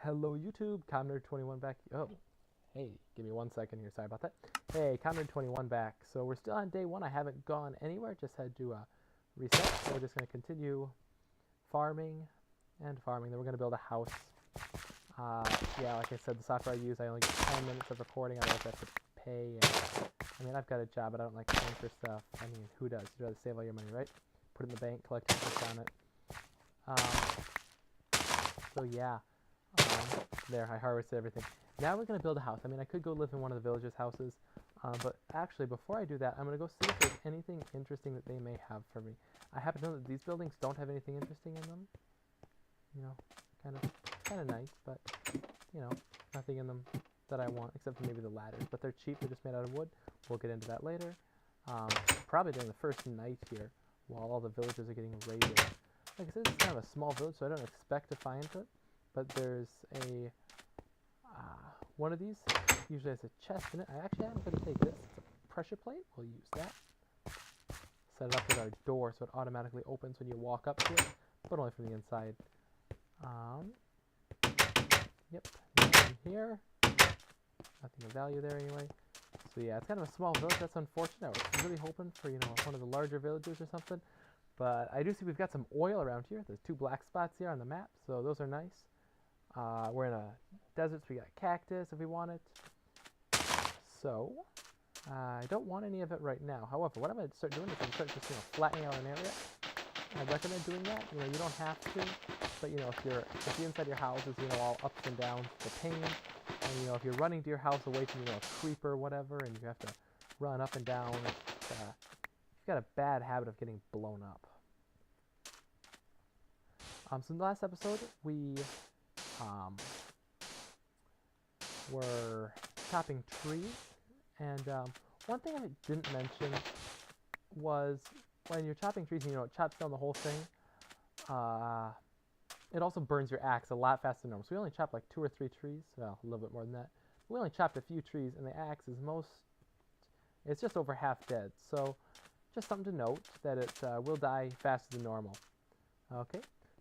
Hello YouTube, Comnerd21 back. Oh, hey, give me 1 second here. Sorry about that. Hey, Comnerd21 back. So we're still on day one. I haven't gone anywhere. Just had to reset. So we're just going to continue farming and farming. Then we're going to build a house. Yeah, like I said, the software I use, I only get 10 minutes of recording. Otherwise, I have to pay. I mean, I've got a job, but I don't like paying for stuff. I mean, who does? You'd rather save all your money, right? Put it in the bank, collect interest on it. So yeah. There, I harvested everything. Now we're going to build a house. I mean, I could go live in one of the villagers' houses, but actually, before I do that, I'm going to go see if there's anything interesting that they may have for me. I happen to know that these buildings don't have anything interesting in them. You know, kind of nice, but, you know, nothing in them that I want, except for maybe the ladders. But they're cheap, they're just made out of wood. We'll get into that later. Probably during the first night here, while all the villagers are getting raided. Like I said, it's kind of a small village, so I don't expect to find it. But there's a, one of these usually has a chest in it. I actually am going to take this. It's a pressure plate. We'll use that. Set it up with our door so it automatically opens when you walk up to it, but only from the inside. Yep, nothing here. Nothing of value there anyway. So yeah, it's kind of a small village. That's unfortunate. I was really hoping for, you know, one of the larger villages or something. But I do see we've got some oil around here. There's 2 black spots here on the map, so those are nice. We're in a desert, so we got cactus if we want it. So, I don't want any of it right now. However, what I'm going to start doing is I'm going to start just, you know, flattening out an area. I recommend doing that. You know, you don't have to, but, you know, if the inside your house is, you know, all ups and downs, the pain, and, you know, if you're running to your house away from, you know, a creeper or whatever, and you have to run up and down, you've got a bad habit of getting blown up. So in the last episode, we were chopping trees, and one thing I didn't mention was when you're chopping trees, you know, it chops down the whole thing. It also burns your axe a lot faster than normal. So we only chopped like 2 or 3 trees, well, a little bit more than that. We only chopped a few trees, and the axe is it's just over half dead. So just something to note that it will die faster than normal. Okay.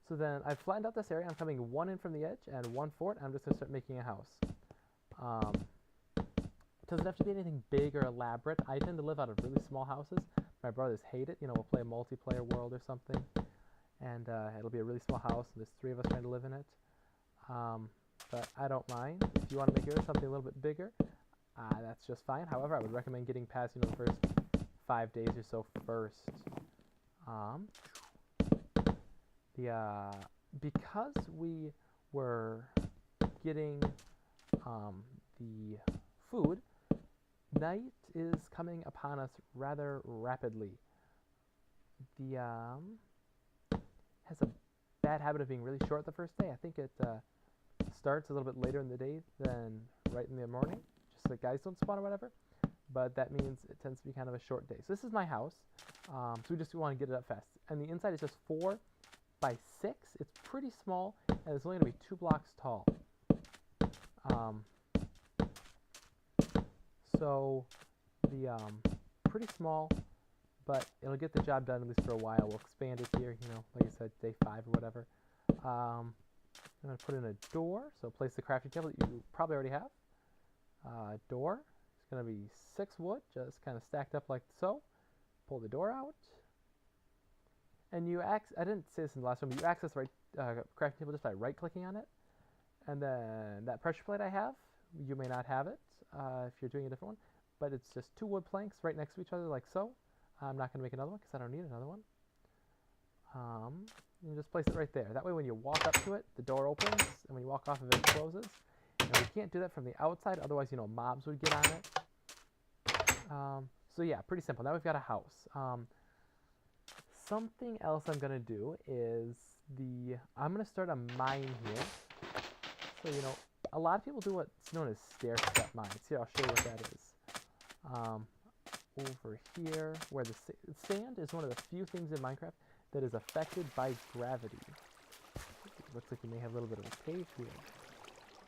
So then I've flattened out this area. I'm coming 1 in from the edge and 1 for it. I'm just going to start making a house. It doesn't have to be anything big or elaborate. I tend to live out of really small houses. My brothers hate it. You know, we'll play a multiplayer world or something. And it'll be a really small house. And there's 3 of us trying to live in it. But I don't mind. If you want to make yours something a little bit bigger, that's just fine. However, I would recommend getting past, you know, the first 5 days or so first. Because we were getting the food, night is coming upon us rather rapidly. The has a bad habit of being really short the first day. I think it starts a little bit later in the day than right in the morning, just so guys don't spawn or whatever. But that means it tends to be kind of a short day. So this is my house. So we just want to get it up fast. And the inside is just 4 by 6. It's pretty small, and it's only going to be 2 blocks tall. So the pretty small, but it'll get the job done at least for a while. We'll expand it here, you know, like I said, day 5 or whatever. I'm going to put in a door, so place the crafting table that you probably already have. Door. It's going to be 6 wood, just kind of stacked up like so. Pull the door out. And I didn't say this in the last one, but you access the crafting table just by right-clicking on it. And then that pressure plate I have, you may not have it if you're doing a different one. But it's just 2 wood planks right next to each other like so. I'm not going to make another one because I don't need another one. You just place it right there. That way when you walk up to it, the door opens, and when you walk off of it, it closes. And we can't do that from the outside, otherwise, you know, mobs would get on it. So yeah, pretty simple. Now we've got a house. Something else I'm going to do is I'm going to start a mine here. So, you know, a lot of people do what's known as stair-step mines. Here, I'll show you what that is. Over here, where the sand is one of the few things in Minecraft that is affected by gravity. Looks like we may have a little bit of a cave here.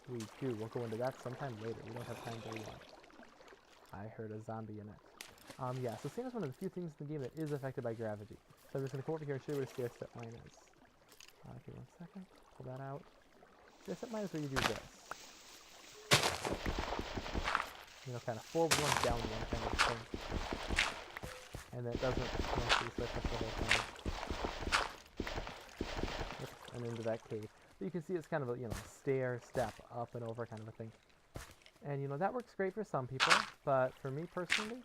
We do. We'll go into that sometime later. We don't have time to yet. I heard a zombie in it. Yeah, so sand is one of the few things in the game that is affected by gravity. So I'm just going to come over here and show you what a stair step mine is. Give me 1 second. Pull that out. Desert mine is where you do this. You know, kind of forward one, down one kind of thing. And then it doesn't actually surface the whole time. And into that cave. But you can see it's kind of a, you know, stair, step, up and over kind of a thing. And, you know, that works great for some people, but for me personally,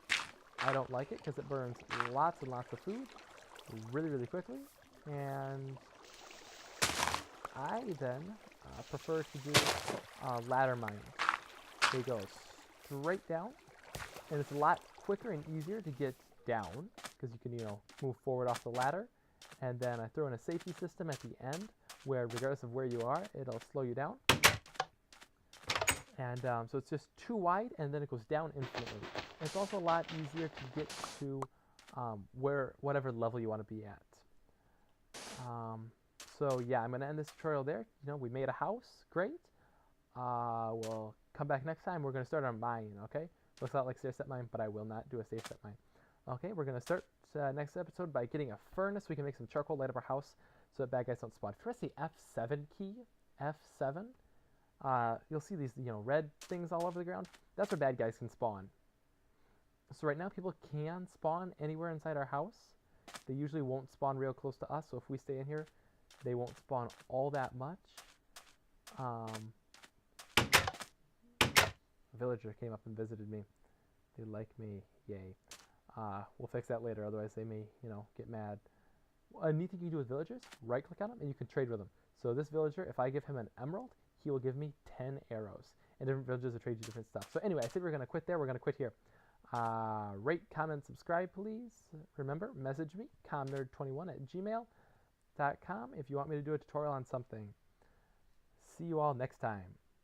I don't like it because it burns lots and lots of food really, really quickly. And I then prefer to do ladder mining. They go straight down, and it's a lot quicker and easier to get down because you can, you know, move forward off the ladder. And then I throw in a safety system at the end where, regardless of where you are, it'll slow you down. And so it's just too wide, and then it goes down infinitely. It's also a lot easier to get to whatever level you want to be at. So yeah, I'm going to end this tutorial there. You know, we made a house. Great. We'll come back next time. We're going to start our mine, okay? Looks a lot like stair step mine, but I will not do a stair step mine. Okay, we're going to start next episode by getting a furnace. We can make some charcoal, light up our house so that bad guys don't spawn. If you press the F7 key, F7, you'll see these, you know, red things all over the ground. That's where bad guys can spawn. So right now people can spawn anywhere inside our house. They usually won't spawn real close to us, so if we stay in here, they won't spawn all that much. A villager came up and visited me. They like me, yay. We'll fix that later, otherwise they may, you know, get mad. A neat thing you can do with villagers, right click on them and you can trade with them. So this villager, if I give him an emerald, he will give me 10 arrows. And different villagers will trade you different stuff. So anyway, I said we're going to quit there. We're going to quit here. Rate, comment, subscribe, please. Remember, message me, comnerd21@gmail.com if you want me to do a tutorial on something. See you all next time.